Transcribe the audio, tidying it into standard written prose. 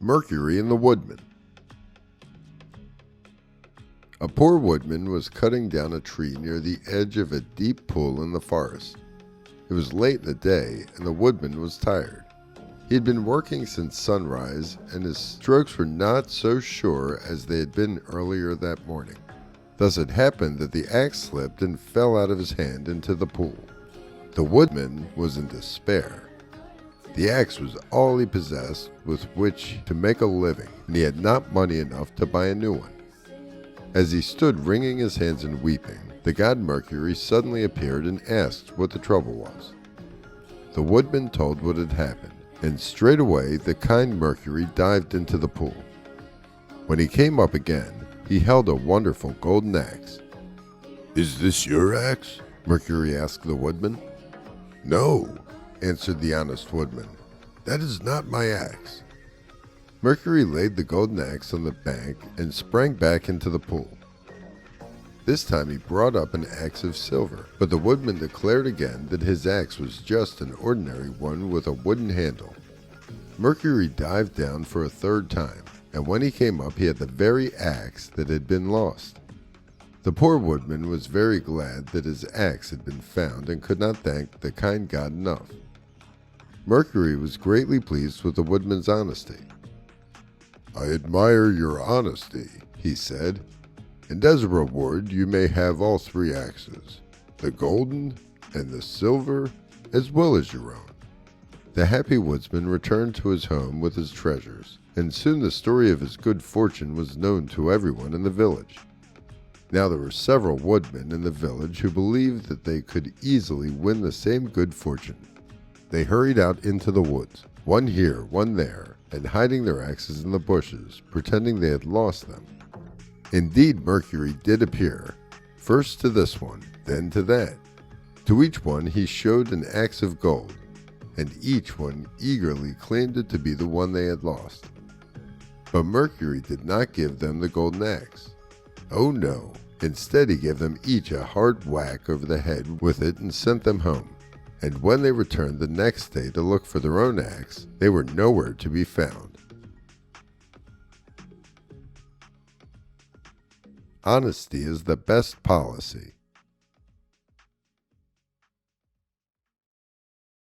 Mercury and the Woodman. A poor woodman was cutting down a tree near the edge of a deep pool in the forest. It was late in the day, and the woodman was tired. He had been working since sunrise, and his strokes were not so sure as they had been earlier that morning. Thus it happened that the axe slipped and fell out of his hand into the pool. The woodman was in despair. The axe was all he possessed with which to make a living, and he had not money enough to buy a new one. As he stood wringing his hands and weeping, the god Mercury suddenly appeared and asked what the trouble was. The woodman told what had happened, and straightway the kind Mercury dived into the pool. When he came up again, he held a wonderful golden axe. "Is this your axe?" Mercury asked the woodman. "No," answered the honest woodman. "That is not my axe." Mercury laid the golden axe on the bank and sprang back into the pool. This time he brought up an axe of silver, but the woodman declared again that his axe was just an ordinary one with a wooden handle. Mercury dived down for a third time, and when he came up he had the very axe that had been lost. The poor woodman was very glad that his axe had been found and could not thank the kind god enough. Mercury was greatly pleased with the woodman's honesty. "I admire your honesty," he said, "and as a reward you may have all three axes, the golden and the silver, as well as your own." The happy woodsman returned to his home with his treasures, and soon the story of his good fortune was known to everyone in the village. Now there were several woodmen in the village who believed that they could easily win the same good fortune. They hurried out into the woods, one here, one there, and hiding their axes in the bushes, pretending they had lost them. Indeed, Mercury did appear, first to this one, then to that. To each one he showed an axe of gold, and each one eagerly claimed it to be the one they had lost. But Mercury did not give them the golden axe. Oh no, instead he gave them each a hard whack over the head with it and sent them home. And when they returned the next day to look for their own axe, they were nowhere to be found. Honesty is the best policy.